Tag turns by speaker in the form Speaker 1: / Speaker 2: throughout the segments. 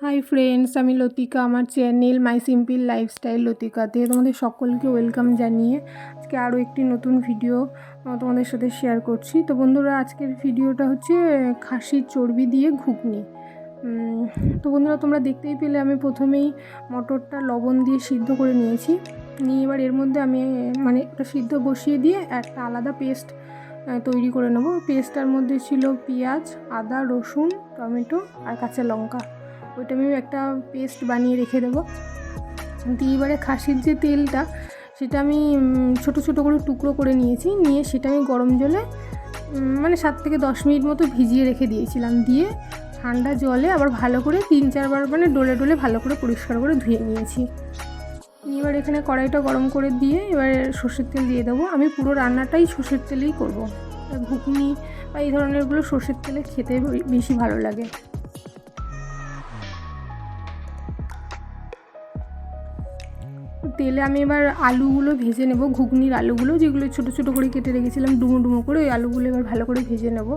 Speaker 1: Hi friends, আমি লতিকা। আমার channel my simple lifestyle লতিকাতে তোমাদের সকলকে ওয়েলকাম জানিয়ে আজকে আরও একটি নতুন ভিডিও তোমাদের সাথে শেয়ার করছি। তো বন্ধুরা, আজকের ভিডিওটা হচ্ছে খাসির চর্বি দিয়ে ঘুগনি। তো বন্ধুরা, তোমরা দেখতেই পেলে আমি প্রথমেই মটরটা লবণ দিয়ে সিদ্ধ করে নিয়েছি। নিয়ে এবার এর মধ্যে আমি ওটা সিদ্ধ বসিয়ে দিয়ে একটা আলাদা পেস্ট তৈরি করে নেব। পেস্টটার মধ্যে ছিল পেঁয়াজ, আদা, রসুন, টমেটো আর কাঁচা লঙ্কা। ওইটা আমি একটা পেস্ট বানিয়ে রেখে দেবো। দিয়ে এবারে খাসির যে তেলটা, সেটা আমি ছোটো ছোটো করে টুকরো করে নিয়েছি। নিয়ে সেটা আমি গরম জলে 7 থেকে 10 মিনিট মতো ভিজিয়ে রেখে দিয়েছিলাম। দিয়ে ঠান্ডা জলে আবার ভালো করে 3-4 বার ডলে ডলে ভালো করে পরিষ্কার করে ধুয়ে নিয়েছি। এবার এখানে কড়াইটা গরম করে দিয়ে এবার সর্ষের তেল দিয়ে দেবো। আমি পুরো রান্নাটাই সর্ষের তেলেই করব। ঘুগনি বা এই ধরনেরগুলো সর্ষের তেলে খেতে বেশি ভালো লাগে। তেলে আমি এবার আলুগুলো ভেজে নেব, ঘুগনির আলুগুলো যেগুলো ছোটো ছোটো করে কেটে রেখেছিলাম ডুমো ডুমো করে, ওই আলুগুলো এবার ভালো করে ভেজে নেব।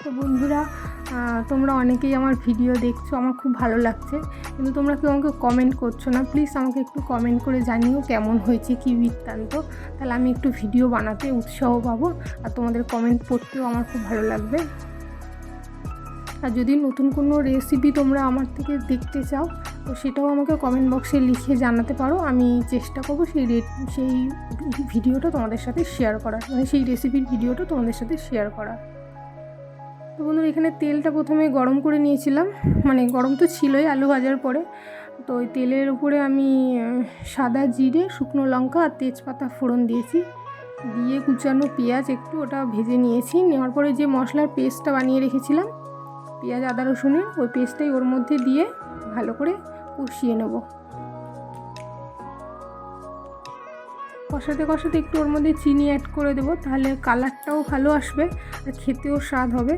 Speaker 1: তো বন্ধুরা, তোমরা অনেকেই আমার ভিডিও দেখছো, আমার খুব ভালো লাগছে, কিন্তু তোমরা কেউ আমাকে কমেন্ট করছো না। প্লিজ আমাকে একটু কমেন্ট করে জানিও কেমন হয়েছে, কী বৃত্তান্ত। তাহলে আমি একটু ভিডিও বানাতে উৎসাহ পাবো, আর তোমাদের কমেন্ট পড়তেও আমার খুব ভালো লাগবে। আর যদি নতুন কোনো রেসিপি তোমরা আমার থেকে দেখতে চাও, তো সেটাও আমাকে কমেন্ট বক্সে লিখে জানাতে পারো। আমি চেষ্টা করবো সেই ভিডিওটা তোমাদের সাথে শেয়ার করার, সেই রেসিপির ভিডিওটা তোমাদের সাথে শেয়ার করার। তো বন্ধুরা, এখানে তেলটা প্রথমে গরম করে নিয়েছিলাম, গরম তো ছিলই আলু ভাজার পরে। তো ওই তেলের উপরে আমি সাদা জিরে, শুকনো লঙ্কা আর তেজপাতা ফোড়ন দিয়েছি। দিয়ে কুচানো পেঁয়াজ একটু ওটা ভেজে নিয়েছি। নেওয়ার পরে যে মশলার পেস্টটা বানিয়ে রেখেছিলাম, পেঁয়াজ আদা রসুনের, ওই পেস্টটাই ওর মধ্যে দিয়ে ভালো করে কষিয়ে নেব। কষাতে কষাতে একটু ওর মধ্যে চিনি অ্যাড করে দেবো, তাহলে কালারটাও ভালো আসবে আর খেতেও স্বাদ হবে।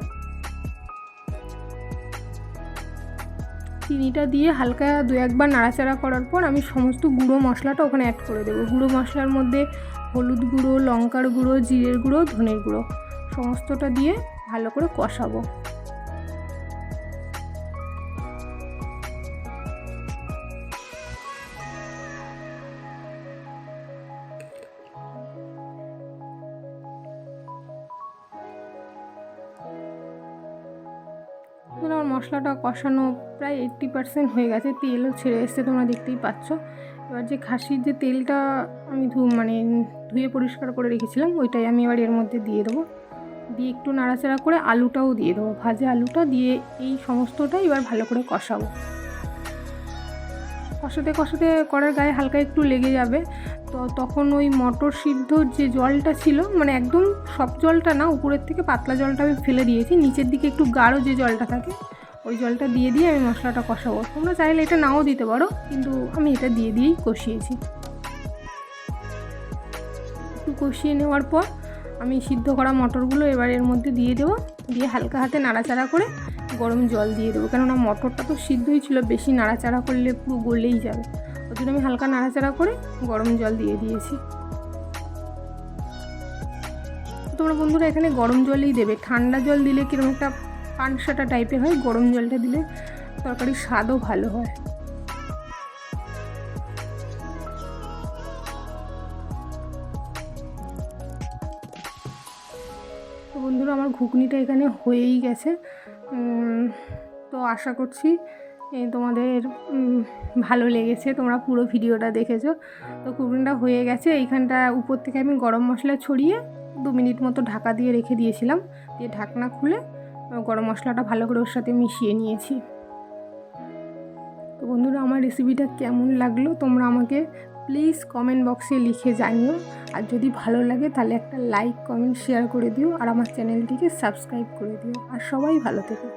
Speaker 1: চিনিটা দিয়ে হালকা 2-1 বার নাড়াচাড়া করার পর আমি সমস্ত গুঁড়ো মশলাটা ওখানে অ্যাড করে দেবো। গুঁড়ো মশলার মধ্যে হলুদ গুঁড়ো, লঙ্কার গুঁড়ো, জিরের গুঁড়ো, ধনের গুঁড়ো সমস্তটা দিয়ে ভালো করে কষাবো। আমার মশলাটা কষানো প্রায় 80% হয়ে গেছে, তেলও ছেড়ে এসছে, তোমরা দেখতেই পাচ্ছ। এবার যে খাসির যে তেলটা আমি ধুয়ে পরিষ্কার করে রেখেছিলাম, ওইটাই আমি এবার এর মধ্যে দিয়ে দেবো। দিয়ে একটু নাড়াচাড়া করে আলুটাও দিয়ে দেবো, ভাজা আলুটা দিয়ে এই সমস্তটাই এবার ভালো করে কষাবো। কষাতে কষাতে কড়ার গায়ে হালকা একটু লেগে যাবে, তো তখন ওই মটর সিদ্ধর যে জলটা ছিল, একদম সব জলটা না, উপরের থেকে পাতলা জলটা আমি ফেলে দিয়েছি, নিচের দিকে একটু গাঢ় যে জলটা থাকে ওই জলটা দিয়ে আমি মশলাটা কষাবো। তোমরা চাইলে এটা নাও দিতে পারো, কিন্তু আমি এটা দিয়েই কষিয়েছি। একটু কষিয়ে নেওয়ার পর আমি সিদ্ধ করা মটরগুলো এবার এর মধ্যে দিয়ে দেবো। দিয়ে হালকা হাতে নাড়াচাড়া করে গরম জল দিয়ে দেবো, কেননা মটরটা তো সিদ্ধই ছিল, বেশি নাড়াচাড়া করলে পুরো গলেই যাবে। ওই জন্য আমি হালকা নাড়াচাড়া করে গরম জল দিয়ে দিয়েছি। তোমরা বন্ধুরা এখানে গরম জলই দেবে, ঠান্ডা জল দিলে কিরকম একটা পানসাটা টাইপের হয়, গরম জলটা দিলে তরকারির স্বাদও ভালো হয়। তো বন্ধুরা, আমার ঘুগনিটা এখানে হয়েই গেছে। তো আশা করছি তোমাদের ভালো লেগেছে, তোমরা পুরো ভিডিওটা দেখেছো। তো ঘুগনিটা হয়ে গেছে। এইখানটা উপর থেকে আমি গরম মশলা ছড়িয়ে 2 মিনিট মতো ঢাকা দিয়ে রেখে দিয়েছিলাম। দিয়ে ঢাকনা খুলে গরম মশলাটা ভালো করে ওর সাথে মিশিয়ে নিয়েছি। তো বন্ধুরা, আমার রেসিপিটা কেমন লাগলো তোমরা আমাকে প্লিজ কমেন্ট বক্সে লিখে জানিও। আর যদি ভালো লাগে তাহলে একটা লাইক, কমেন্ট, শেয়ার করে দিও, আর আমার চ্যানেলটিকে সাবস্ক্রাইব করে দিও। আর সবাই ভালো থেকো।